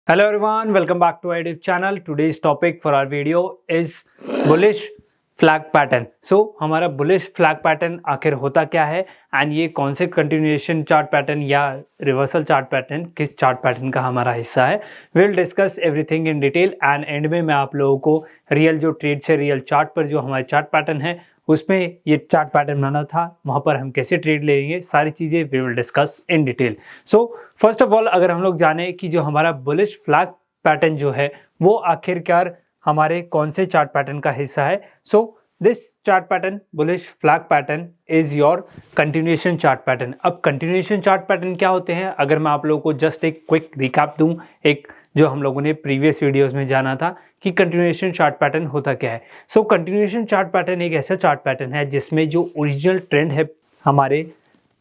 Hello everyone, welcome back to our YouTube channel. Today's topic for our video is bullish flag pattern. So हमारा bullish flag pattern आखिर होता क्या है and ये कौन से continuation chart pattern या reversal chart pattern किस chart pattern का हमारा हिस्सा है. We'll discuss everything in detail and end में मैं आप लोगों को real जो trade से real chart पर जो हमारे chart pattern है उसमें ये चार्ट पैटर्न बनाना था, वहाँ पर हम कैसे ट्रेड लेंगे, सारी चीज़ें we will discuss in detail. So first of all अगर हम लोग जाने कि जो हमारा बुलिश फ्लैग पैटर्न जो है वो आखिरकार हमारे कौन से चार्ट पैटर्न का हिस्सा है. So this chart pattern bullish flag pattern is your continuation chart pattern. अब कंटिन्यूएशन चार्ट पैटर्न क्या होते हैं, अगर मैं आप लोगों को जस्ट एक क्विक रिकैप दूं, एक जो हम लोगों ने प्रीवियस वीडियोस में जाना था कि कंटिन्यूएशन चार्ट पैटर्न होता क्या है. सो कंटिन्यूएशन चार्ट पैटर्न एक ऐसा चार्ट पैटर्न है जिसमें जो ओरिजिनल ट्रेंड है हमारे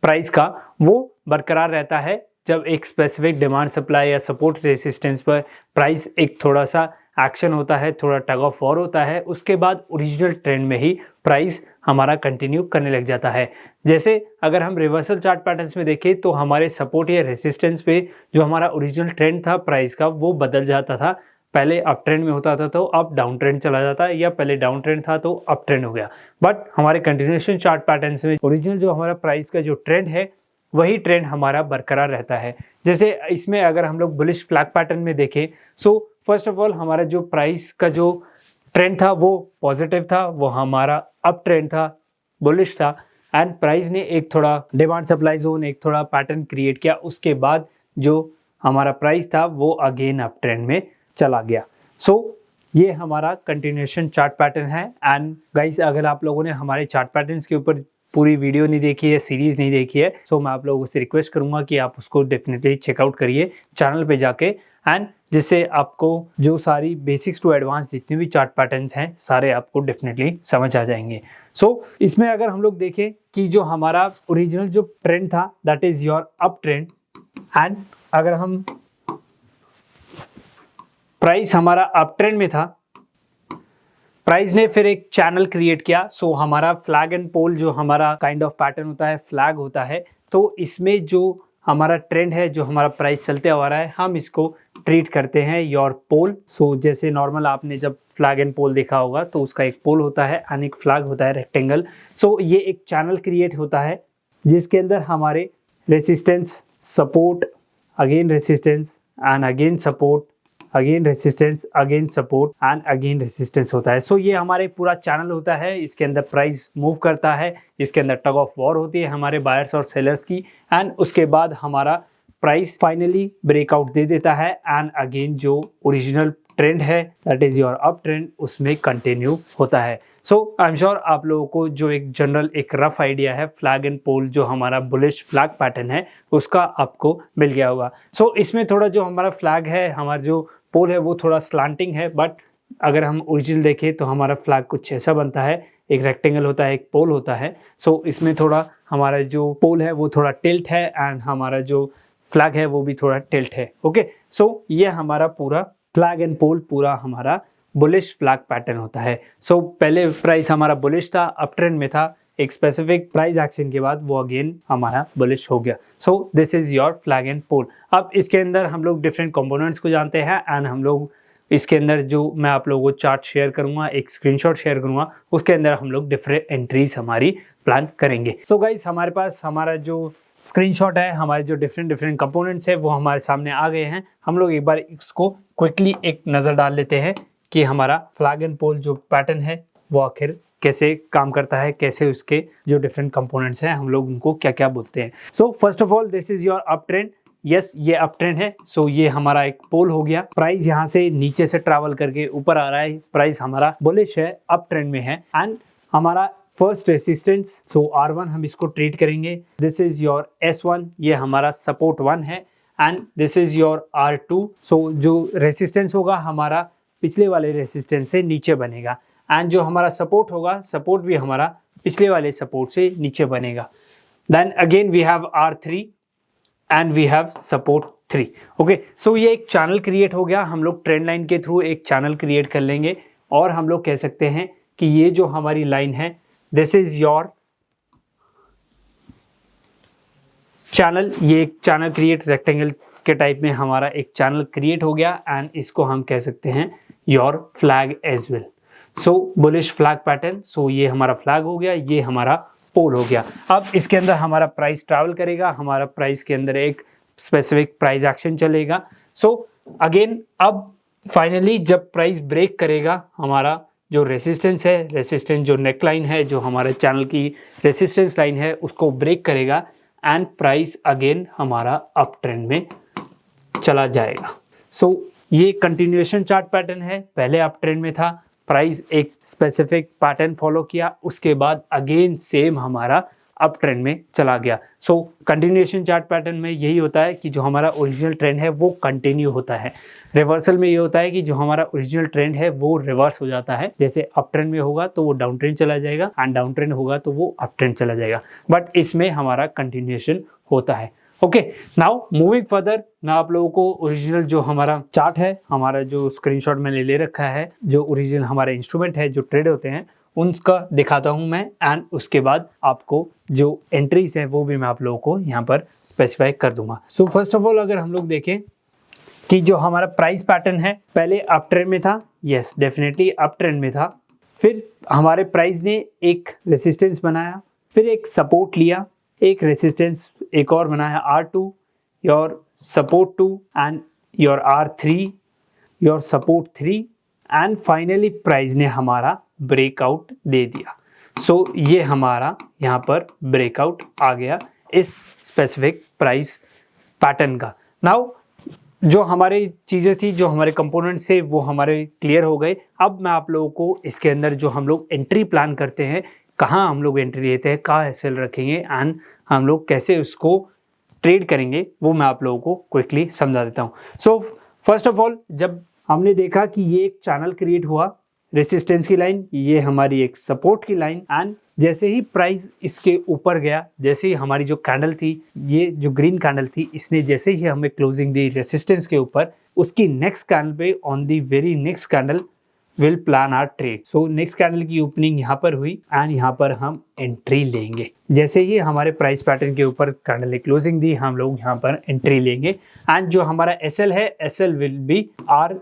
प्राइस का वो बरकरार रहता है. जब एक स्पेसिफिक डिमांड सप्लाई या सपोर्ट रेसिस्टेंस पर प्राइस एक थोड़ा सा एक्शन होता है, थोड़ा टग ऑफ वॉर होता है, उसके बाद ओरिजिनल ट्रेंड में ही प्राइस हमारा कंटिन्यू करने लग जाता है. जैसे अगर हम रिवर्सल चार्ट पैटर्न्स में देखें तो हमारे सपोर्ट या रेसिस्टेंस पे जो हमारा ओरिजिनल ट्रेंड था प्राइस का वो बदल जाता था. पहले अप ट्रेंड में होता था तो अब डाउन ट्रेंड चला जाता है, या पहले डाउन ट्रेंड था तो अप ट्रेंड हो गया. बट हमारे कंटिन्यूएशन चार्ट पैटर्न्स में ओरिजिनल जो हमारा प्राइस का जो ट्रेंड है वही ट्रेंड हमारा बरकरार रहता है. जैसे इसमें अगर हम लोग बुलिश फ्लैग पैटर्न में देखें, सो फर्स्ट ऑफ ऑल हमारा जो प्राइस का जो ट्रेंड था वो पॉजिटिव था, वो हमारा अप ट्रेंड था, बुलिश था, एंड प्राइस ने एक थोड़ा डिमांड सप्लाई जोन, एक थोड़ा पैटर्न क्रिएट किया. उसके बाद जो हमारा प्राइस था वो अगेन अप ट्रेंड में चला गया. सो ये हमारा कंटिन्यूएशन चार्ट पैटर्न है. एंड गाइस अगर आप लोगों ने हमारे चार्ट पैटर्न्स के ऊपर पूरी वीडियो नहीं देखी है, सीरीज नहीं देखी है, सो मैं आप लोगों से रिक्वेस्ट करूंगा कि आप उसको डेफिनेटली चेकआउट करिए चैनल पे जाके, एंड जिससे आपको जो सारी बेसिक्स टू एडवांस जितने भी चार्ट पैटर्न्स हैं सारे आपको डेफिनेटली समझ आ जाएंगे. सो इसमें अगर हम लोग देखें कि जो हमारा ओरिजिनल जो ट्रेंड था that is your up trend, and अगर हम प्राइस हमारा अप ट्रेंड में था, प्राइस ने फिर एक चैनल क्रिएट किया. सो हमारा फ्लैग एंड पोल जो हमारा काइंड ऑफ पैटर्न होता है, फ्लैग होता है, तो इसमें जो हमारा ट्रेंड है, जो हमारा प्राइस चलते आ रहा है, हम इसको ट्रीट करते हैं योर पोल. सो जैसे नॉर्मल आपने जब फ्लैग एंड पोल देखा होगा तो उसका एक पोल होता है एंड एक फ्लैग होता है रेक्टेंगल. सो ये एक चैनल क्रिएट होता है जिसके अंदर हमारे resistance, support, again resistance and again support, again resistance, again support and again resistance होता है. सो ये हमारे पूरा चैनल होता है. इसके अंदर प्राइस मूव करता है, इसके अंदर टग ऑफ वॉर होती है हमारे बायर्स और सेलर्स की, एंड उसके बाद हमारा प्राइस फाइनली ब्रेकआउट दे देता है एंड अगेन जो ओरिजिनल ट्रेंड है that is your up trend उसमें कंटिन्यू होता है. सो आई एम श्योर आप लोगों को जो एक जनरल एक रफ आइडिया है फ्लैग एंड पोल जो हमारा बुलिश फ्लैग पैटर्न है उसका आपको मिल गया होगा. सो इसमें थोड़ा जो हमारा फ्लैग है, हमारा जो पोल है वो थोड़ा स्लांटिंग है, बट अगर हम ओरिजिनल देखें तो हमारा फ्लैग कुछ ऐसा बनता है, एक रेक्टेंगल होता है, एक पोल होता है. सो इसमें थोड़ा हमारा जो पोल है वो थोड़ा टिल्ट है एंड हमारा जो फ्लैग है वो भी थोड़ा टिल्ट है. ओके, सो ये हमारा पूरा फ्लैग एंड पोल पूरा हमारा बुलिश फ्लैग पैटर्न होता है. सो पहले प्राइस हमारा बुलिश था, अप ट्रेंड में था, एक स्पेसिफिक प्राइस एक्शन के बाद वो अगेन हमारा बुलिश हो गया. So this is your flag and pole. अब इसके अंदर हम लोग डिफरेंट कंपोनेंट्स को जानते हैं एंड हम लोग इसके अंदर जो मैं आप लोगों को चार्ट शेयर करूंगा, एक स्क्रीनशॉट शेयर करूंगा, उसके अंदर हम लोग डिफरेंट एंट्रीज हमारी प्लान करेंगे. सो गाइस हमारे पास हमारा जो स्क्रीनशॉट है, हमारे जो डिफरेंट कंपोनेंट्स है वो हमारे सामने आ गए हैं. हम लोग एक बार इसको क्विकली एक नज़र डाल लेते हैं कि हमारा फ्लैग एंड पोल जो पैटर्न है वो आखिर कैसे काम करता है, कैसे उसके जो डिफरेंट कंपोनेंट्स हैं हम लोग उनको क्या क्या बोलते हैं. सो first of all this is your up trend. Yes ये अप ट्रेंड है. सो ये हमारा एक पोल हो गया. प्राइस यहाँ से नीचे से ट्रैवल करके ऊपर आ रहा है, प्राइस हमारा बुलिश है, अप ट्रेंड में है. एंड हमारा फर्स्ट रेसिस्टेंस सो R1 हम इसको ट्रीट करेंगे. दिस इज योर S1, ये हमारा सपोर्ट 1 है, and this is your R2. सो जो रेसिस्टेंस होगा हमारा पिछले वाले रेसिस्टेंस से नीचे बनेगा, एंड जो हमारा सपोर्ट होगा, सपोर्ट भी हमारा पिछले वाले सपोर्ट से नीचे बनेगा. Then again we have R3 and we have support 3. Okay, so ये एक चैनल क्रिएट हो गया. हम लोग ट्रेंड लाइन के थ्रू एक चैनल क्रिएट कर लेंगे और हम लोग कह सकते हैं कि ये जो हमारी लाइन है दिस इज योर चैनल. ये एक चैनल क्रिएट रेक्टेंगल के टाइप में हमारा एक चैनल क्रिएट हो गया एंड इसको हम कह सकते हैं your flag as well. So bullish flag pattern, so ये हमारा फ्लैग हो गया, ये हमारा पोल हो गया। अब इसके अंदर हमारा प्राइस ट्रैवल करेगा, हमारा प्राइस के अंदर एक स्पेसिफिक प्राइस एक्शन चलेगा। सो अगेन अब फाइनली जब प्राइस ब्रेक करेगा, हमारा जो रेसिस्टेंस है, रेसिस्टेंस जो नेक लाइन है, जो हमारे चैनल की रेसिस्टेंस लाइन है, उसको ब्रेक करेगा एंड प्राइस अगेन हमारा अप ट्रेंड में चला जाएगा। सो ये कंटिन्यूएशन चार्ट पैटर्न है, पहले अप ट्रेंड में था, प्राइस एक स्पेसिफिक पैटर्न फॉलो किया, उसके बाद अगेन सेम हमारा अप ट्रेंड में चला गया। सो कंटिन्यूएशन चार्ट पैटर्न में यही होता है कि जो हमारा ओरिजिनल ट्रेंड है वो कंटिन्यू होता है। रिवर्सल में ये होता है कि जो हमारा ओरिजिनल ट्रेंड है वो रिवर्स हो जाता है। जैसे अप ट्रेंड में होगा तो वो डाउन ट्रेंड चला जाएगा एंड डाउन ट्रेंड होगा तो वो अप ट्रेंड चला जाएगा, बट इसमें हमारा कंटिन्यूएशन होता है। ओके, नाउ मूविंग फर्दर, मैं आप लोगों को ओरिजिनल जो हमारा चार्ट है, हमारा जो स्क्रीनशॉट मैंने ले रखा है, जो ओरिजिनल हमारा इंस्ट्रूमेंट है, जो ट्रेड होते हैं, उनका दिखाता हूं मैं एंड उसके बाद आपको जो एंट्रीज है वो भी मैं आप लोगों को यहाँ पर स्पेसिफाई कर दूंगा। सो फर्स्ट ऑफ ऑल अगर हम लोग देखें कि जो हमारा प्राइस पैटर्न है, पहले अप ट्रेंड में था, यस डेफिनेटली अप ट्रेंड में था, फिर हमारे प्राइस ने एक रेसिस्टेंस बनाया, फिर एक सपोर्ट लिया, एक रेसिस्टेंस एक और बनाया R2, your support 2 and your R3, your support 3 and finally price ने हमारा ब्रेकआउट दे दिया। सो ये हमारा यहाँ पर ब्रेकआउट आ गया इस स्पेसिफिक प्राइस पैटर्न का। नाउ जो हमारी चीज़ें थी, जो हमारे कंपोनेंट्स थे, वो हमारे क्लियर हो गए। अब मैं आप लोगों को इसके अंदर जो हम लोग एंट्री प्लान करते हैं, कहाँ हम लोग एंट्री लेते हैं, कहाँ एसएल रखेंगे एंड हम लोग कैसे उसको ट्रेड करेंगे, वो मैं आप लोगों को क्विकली समझा देता हूँ। सो फर्स्ट ऑफ ऑल, जब हमने देखा कि ये एक चैनल क्रिएट हुआ, रेसिस्टेंस की लाइन, ये हमारी एक सपोर्ट की लाइन, एंड जैसे ही प्राइस इसके ऊपर गया, जैसे ही हमारी जो कैंडल थी, ये जो ग्रीन कैंडल थी, इसने जैसे ही हमें क्लोजिंग दी रेसिस्टेंस के ऊपर, उसकी नेक्स्ट कैंडल पे on the very next candle will plan our trade. So next candle की ओपनिंग यहाँ पर हुई एंड यहाँ पर हम एंट्री लेंगे। जैसे ही हमारे प्राइस पैटर्न के ऊपर कैंडल ने क्लोजिंग दी, हम लोग यहाँ पर एंट्री लेंगे एंड जो हमारा एसएल है, SL will be our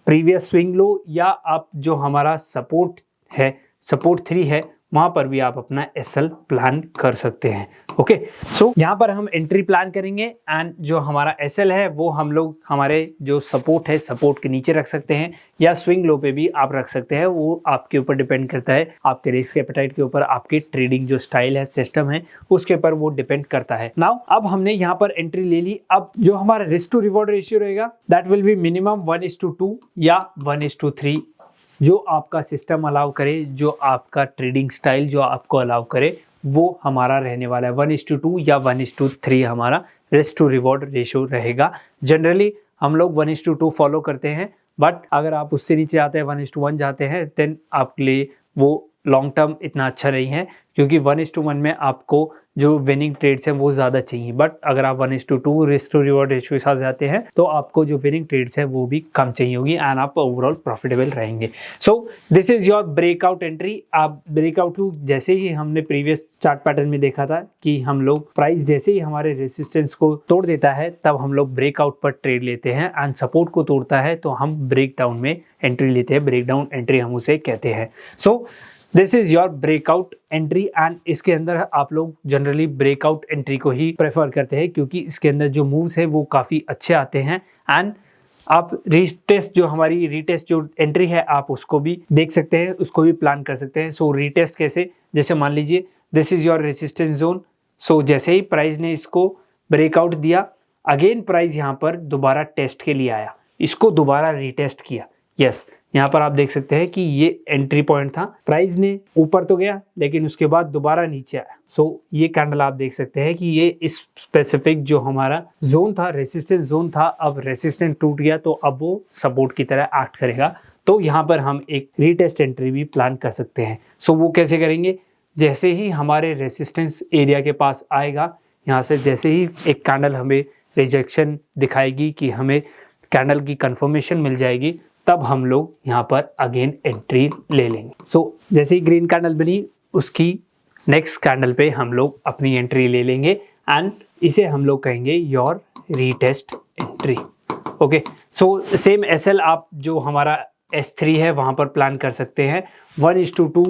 previous swing low, या आप जो हमारा सपोर्ट है, सपोर्ट 3 है, वहां पर भी आप अपना एसएल प्लान कर सकते हैं। ओके, सो यहाँ पर हम एंट्री प्लान करेंगे एंड जो हमारा एसएल है वो हम लोग हमारे जो सपोर्ट है, सपोर्ट के नीचे रख सकते हैं या स्विंग लो पे भी आप रख सकते हैं। वो आपके ऊपर डिपेंड करता है, आपके रिस्क एपेटाइट के ऊपर, आपके ट्रेडिंग जो स्टाइल है, सिस्टम है, उसके ऊपर वो डिपेंड करता है। नाउ अब हमने यहाँ पर एंट्री ले ली। अब जो हमारा रिस्क टू रिवॉर्ड रेशियो रहेगा, दैट विल बी मिनिमम 1:2 या 1:3, जो आपका सिस्टम अलाउ करे, जो आपका ट्रेडिंग स्टाइल जो आपको अलाउ करे, वो हमारा रहने वाला है। 1:2 या 1:3 हमारा रिस्क टू रिवॉर्ड रेशियो रहेगा। जनरली हम लोग 1:2 फॉलो करते हैं, बट अगर आप उससे नीचे आते हैं, 1:1 जाते हैं, देन आपके लिए वो लॉन्ग टर्म इतना अच्छा नहीं है, क्योंकि 1:1 में आपको जो विनिंग ट्रेड्स हैं वो ज़्यादा चाहिए। बट अगर आप 1:2 रिस्क टू रिवॉर्ड रेशियो के साथ जाते हैं तो आपको जो विनिंग ट्रेड्स हैं वो भी कम चाहिए होगी एंड आप ओवरऑल प्रॉफिटेबल रहेंगे। सो this is your breakout entry. आप ब्रेकआउट जैसे ही हमने प्रीवियस चार्ट पैटर्न में देखा था कि हम लोग प्राइस जैसे ही हमारे रेसिस्टेंस को तोड़ देता है तब हम लोग ब्रेकआउट पर ट्रेड लेते हैं एंड सपोर्ट को तोड़ता है तो हम ब्रेक डाउन में एंट्री लेते हैं। ब्रेक डाउन एंट्री हम उसे कहते हैं। सो this is your breakout entry and इसके अंदर आप लोग जनरली ब्रेकआउट एंट्री को ही प्रेफर करते हैं, क्योंकि इसके अंदर जो मूव्स है वो काफ़ी अच्छे आते हैं एंड आप रीटेस्ट जो हमारी रीटेस्ट जो एंट्री है आप उसको भी देख सकते हैं, उसको भी प्लान कर सकते हैं। सो रीटेस्ट कैसे, जैसे मान लीजिए this is your resistance zone. So जैसे ही प्राइस ने इसको ब्रेकआउट दिया, अगेन प्राइस यहाँ पर दोबारा टेस्ट के लिए आया, इसको दोबारा रीटेस्ट किया। यस, यहाँ पर आप देख सकते हैं कि ये एंट्री पॉइंट था, प्राइस ने ऊपर तो गया लेकिन उसके बाद दोबारा नीचे आया। सो ये कैंडल आप देख सकते हैं कि ये इस स्पेसिफिक जो हमारा जोन था, रेसिस्टेंस जोन था, अब रेसिस्टेंस टूट गया तो अब वो सपोर्ट की तरह एक्ट करेगा। तो यहाँ पर हम एक रीटेस्ट एंट्री भी प्लान कर सकते हैं। सो वो कैसे करेंगे, जैसे ही हमारे रेसिस्टेंस एरिया के पास आएगा, यहाँ से जैसे ही एक कैंडल हमें रिजेक्शन दिखाएगी कि हमें कैंडल की कंफर्मेशन मिल जाएगी, तब हम लोग यहाँ पर अगेन एंट्री ले लेंगे। सो जैसे ही ग्रीन कैंडल बनी, उसकी नेक्स्ट कैंडल पे हम लोग अपनी एंट्री ले लेंगे एंड इसे हम लोग कहेंगे your retest entry. Okay, so same SL आप जो हमारा S3 है वहाँ पर प्लान कर सकते हैं 1:2,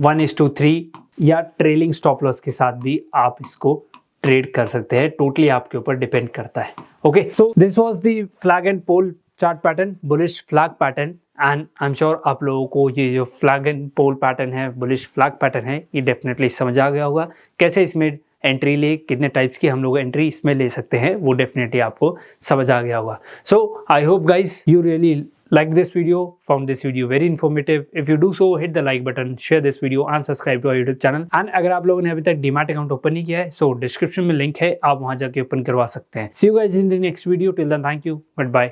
1:3 या ट्रेलिंग स्टॉप लॉस के साथ भी आप इसको ट्रेड कर सकते हैं, टोटली आपके ऊपर डिपेंड करता है। Okay, so this was the flag and pole chart pattern, bullish flag pattern, and I am sure आप लोगों को ये जो फ्लैग एंड पोल पैटर्न है, बुलिश फ्लैग पैटर्न है, ये डेफिनेटली समझ आ गया होगा। कैसे इसमें एंट्री ले, कितने टाइप्स की हम लोग एंट्री इसमें ले सकते हैं, वो डेफिनेटली आपको समझ आ गया होगा। So I hope guys you really like this video, found this video very informative. If you do so, hit the like button, share this video and subscribe to our YouTube channel. And अगर आप लोगों ने अभी तक demat account open नहीं किया है, so description में लिंक है, आप वहां जाके ओपन करवा सकते हैं। See you guys in the next video. Till then, thank you. Goodbye.